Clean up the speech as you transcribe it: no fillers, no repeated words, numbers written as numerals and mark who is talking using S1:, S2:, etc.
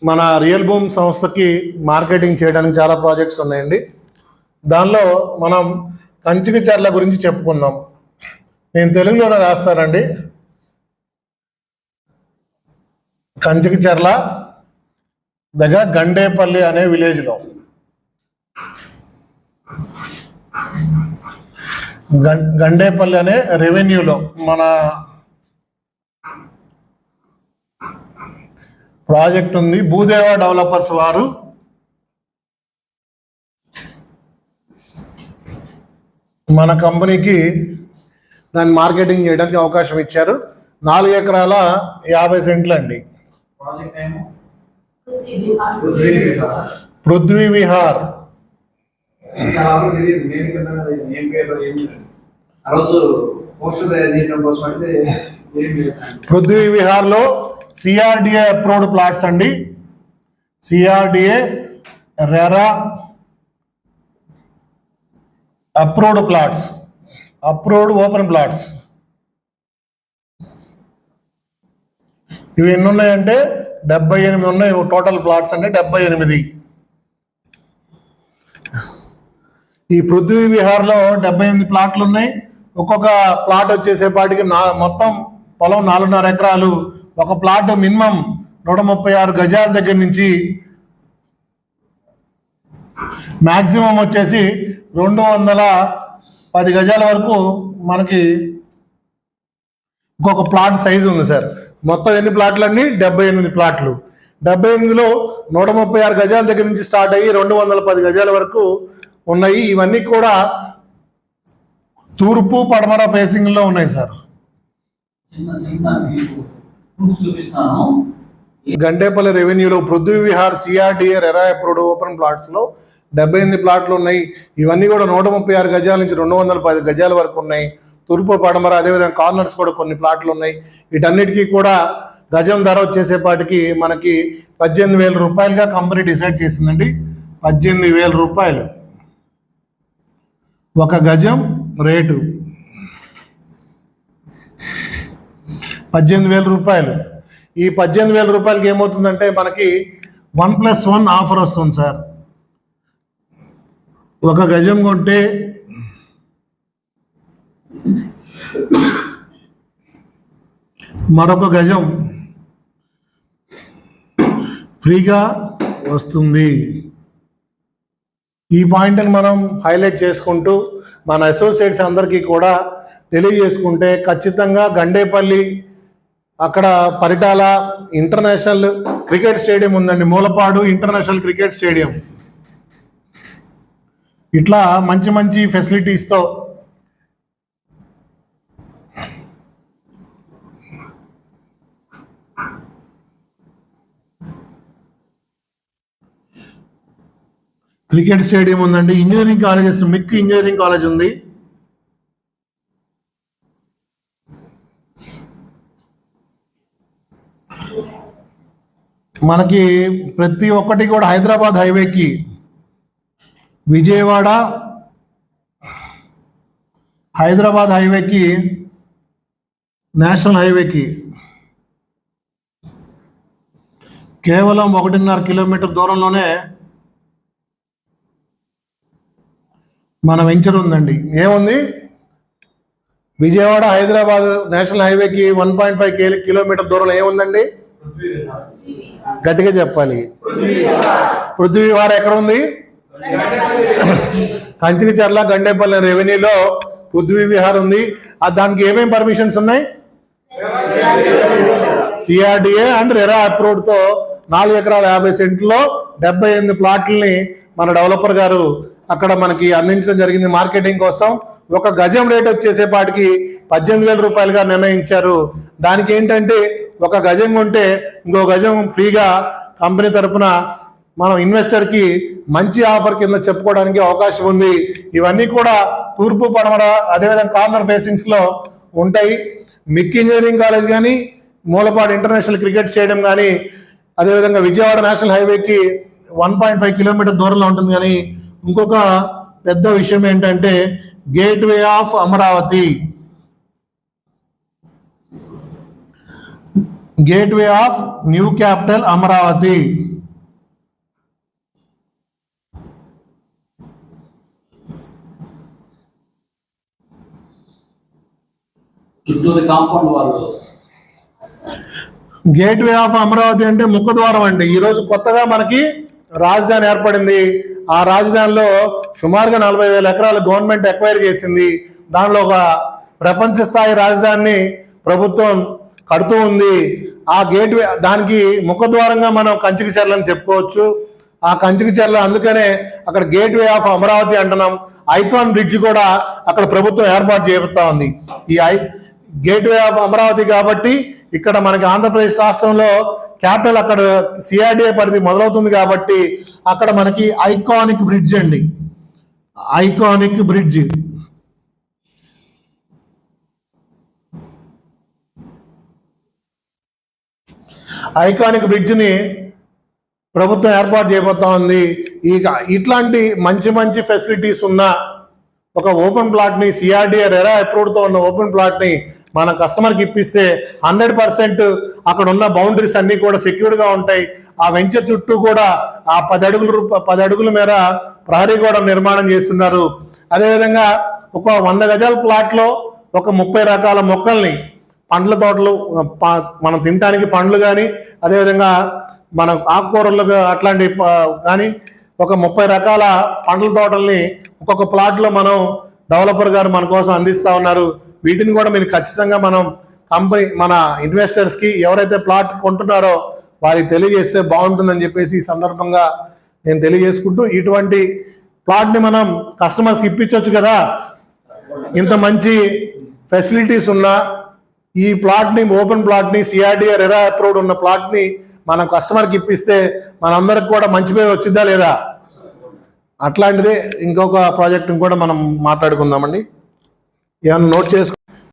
S1: మన real boom సంస్థకి marketing చేయడానికి చాలా ప్రాజెక్ట్స్ ఉన్నాయండి. దానిలో మనం కంచికచర్ల గురించి చెప్పుకుందాం. నేను తెలుగులోనే రాస్తానండి. కంచికచర్ల దగ్గర గండేపల్లి అనే విలేజ్లో గండేపల్లి అనే రెవెన్యూలో మన ప్రాజెక్ట్ ఉంది. భూదేవ డెవలపర్స్ వారు మన కంపెనీకి దాన్ని మార్కెటింగ్ చేయడానికి అవకాశం ఇచ్చారు. 4 ఎకరాల 50 సెంట్లు అండి. పృథ్వీ విహార్. పృథ్వీ విహార్ లో సిఆర్డిఏ అప్రూవ్డ్ ప్లాట్స్ అండి. CRDA RERA approved plots, approved open plots. ఇవి ఎన్ని ఉన్నాయంటే 78 ఉన్నాయి. టోటల్ ప్లాట్స్ అంటే 78. ఈ పృథ్వీ విహార్లో 78 ప్లాట్లు ఉన్నాయి. ఒక్కొక్క ప్లాట్ వచ్చేసేపాటికి మొత్తం పొలం 4.5 ఎకరాలు. ఒక ప్లాట్ మినిమం 136 గజాల దగ్గర నుంచి మ్యాక్సిమం వచ్చేసి 210 గజాల వరకు మనకి ఇంకొక ప్లాట్ సైజు ఉంది సార్. మొత్తం ఎన్ని ప్లాట్లు అండి? 78 ప్లాట్లు. 78లో 136 గజాల దగ్గర నుంచి స్టార్ట్ అయ్యి 210 గజాల వరకు ఉన్నాయి. ఇవన్నీ కూడా తూర్పు పడమర ఫేసింగ్ లో ఉన్నాయి సార్. గండేపల్లి రెవెన్యూలో Prithvi Vihar CRDA RERA approved open plots లో 78 ప్లాట్లు ఉన్నాయి. ఇవన్నీ కూడా 136 గజాల నుంచి 210 గజాల వరకు ఉన్నాయి. తూర్పు పడమర అదేవిధంగా కార్నర్స్ కూడా కొన్ని ప్లాట్లు ఉన్నాయి. వీటన్నిటికీ కూడా గజం ధర వచ్చేసేపాటికి మనకి 18,000 రూపాయలుగా కంపెనీ డిసైడ్ చేసిందండి. 18,000 రూపాయలు ఒక గజం రేటు. 18,000 రూపాయలు. ఈ 18,000 రూపాయలకి ఏమవుతుందంటే మనకి 1+1 ఆఫర్ వస్తుంది సార్. ఒక గజం కొంటే మరొక గజం ఫ్రీగా వస్తుంది. ఈ పాయింట్ని మనం హైలైట్ చేసుకుంటూ మన అసోసియేట్స్ అందరికీ కూడా తెలియజేసుకుంటే ఖచ్చితంగా గండేపల్లి అక్కడ పరిటాల ఇంటర్నేషనల్ క్రికెట్ స్టేడియం ఉందండి. Mulapadu international cricket stadium. ఇట్లా మంచి మంచి ఫెసిలిటీస్తో క్రికెట్ స్టేడియం ఉందండి. ఇంజనీరింగ్ కాలేజెస్, మిక్ ఇంజనీరింగ్ కాలేజ్ ఉంది. మనకి ప్రతి ఒక్కటి కూడా హైదరాబాద్ హైవేకి, విజయవాడ హైదరాబాద్ హైవేకి, నేషనల్ హైవేకి కేవలం 1.5 కిలోమీటర్ దూరంలోనే మన వెంచర్ ఉందండి. ఏముంది? విజయవాడ హైదరాబాద్ నేషనల్ హైవేకి 1.5 కిలోమీటర్ దూరంలో ఏముందండి? గట్టిగా చెప్పాలి. పృథ్వీ విహార్ ఎక్కడ ఉంది? కంచికచర్ల గండేపల్లి రెవెన్యూలో పృథ్వీ విహార్ ఉంది. దానికి ఏమేమి పర్మిషన్స్ ఉన్నాయి? సిఆర్డిఏ అండ్ రెరా అప్రూవ్డ్ తో 4 ఎకరాల 50 సెంట్లో 78 ప్లాట్లని మన డెవలపర్ గారు అక్కడ మనకి అందించడం జరిగింది మార్కెటింగ్ కోసం. ఒక గజం రేట్ వచ్చేసేపాటికి 18,000 రూపాయలుగా నిర్ణయించారు. దానికి ఏంటంటే ఒక గజం కొంటే ఇంకో గజం ఫ్రీగా కంపెనీ తరఫున మనం ఇన్వెస్టర్కి మంచి ఆఫర్ కింద చెప్పుకోవడానికి అవకాశం ఉంది. ఇవన్నీ కూడా తూర్పు పడమర అదేవిధంగా కార్నర్ ఫేసింగ్స్లో ఉంటాయి. మిక్ ఇంజనీరింగ్ కాలేజ్ కానీ, మూలపాడు ఇంటర్నేషనల్ క్రికెట్ స్టేడియం కానీ, అదేవిధంగా విజయవాడ నేషనల్ హైవేకి 1.5 కిలోమీటర్ దూరంలో ఉంటుంది. కానీ ఇంకొక పెద్ద విషయం ఏంటంటే gateway of Amaravati, gateway of new capital Amaravati.
S2: చుట్టూ కాంపౌండ్ వాళ్ళు
S1: గేట్వే ఆఫ్ అమరావతి అంటే ముఖద్వారం అండి. ఈరోజు కొత్తగా మనకి రాజధాని ఏర్పడింది. ఆ రాజధానిలో సుమారుగా 40,000 ఎకరాలు గవర్నమెంట్ ఎక్వైర్ చేసింది. దానిలో ఒక ప్రపంచ స్థాయి రాజధానిని ప్రభుత్వం కడుతూ ఉంది. ఆ గేట్వే దానికి ముఖద్వారంగా మనం కంచికచర్ల అని చెప్పుకోవచ్చు. ఆ కంచికచర్ల అందుకనే అక్కడ గేట్వే ఆఫ్ అమరావతి అంటున్నాం. ఐకాన్ బ్రిడ్జ్ కూడా అక్కడ ప్రభుత్వం ఏర్పాటు చేపుతా ఉంది. ఈ గేట్వే ఆఫ్ అమరావతి కాబట్టి ఇక్కడ మనకి ఆంధ్రప్రదేశ్ రాష్ట్రంలో క్యాపిటల్ అక్కడ సిఆర్డిఏ పరిధి మొదలవుతుంది కాబట్టి అక్కడ మనకి ఐకానిక్ బ్రిడ్జ్ అండి, ఐకానిక్ బ్రిడ్జ్. ఐకానిక్ బ్రిడ్జ్ని ప్రభుత్వం ఏర్పాటు చేయబోతా ఉంది. ఇట్లాంటి మంచి మంచి ఫెసిలిటీస్ ఉన్న ఒక ఓపెన్ ప్లాట్ని సిఆర్డిఏ రెరా అప్రూవ్డ్తో ఉన్న ఓపెన్ ప్లాట్ని మన కస్టమర్కి ఇప్పిస్తే 100% అక్కడ ఉన్న బౌండరీస్ అన్నీ కూడా సెక్యూర్గా ఉంటాయి. ఆ వెంచర్ చుట్టూ కూడా ఆ 10 అడుగుల మేర ప్రహరీ గోడ నిర్మాణం చేస్తున్నారు. అదేవిధంగా ఒక 100 గజాల ప్లాట్లో ఒక 30 రకాల మొక్కల్ని, పండ్ల తోటలు, మనం తినడానికి పండ్లు కానీ అదేవిధంగా మన ఆకుకూరలు అట్లాంటి కానీ ఒక 30 రకాల పండ్ల తోటల్ని ఒక్కొక్క ప్లాట్లో మనం డెవలపర్ గారు మన కోసం అందిస్తూ ఉన్నారు. వీటిని కూడా మీరు ఖచ్చితంగా మనం మన ఇన్వెస్టర్స్కి ఎవరైతే ప్లాట్ కొంటున్నారో వారికి తెలియజేస్తే బాగుంటుందని చెప్పేసి ఈ సందర్భంగా నేను తెలియజేసుకుంటూ, ఇటువంటి ప్లాట్ని మనం కస్టమర్స్కి ఇప్పించవచ్చు కదా. ఇంత మంచి ఫెసిలిటీస్ ఉన్న ఈ ప్లాట్ని, ఓపెన్ ప్లాట్ని, సిఆర్డిఏ రెరా అప్రూవ్డ్ ఉన్న ప్లాట్ని మనం కస్టమర్కి ఇప్పిస్తే మనందరికి కూడా మంచి పేరు వచ్చిద్దా లేదా? అట్లాంటిదే ఇంకొక ప్రాజెక్ట్ని కూడా మనం మాట్లాడుకుందామండి. ఏమన్నా నోట్ చేసుకో.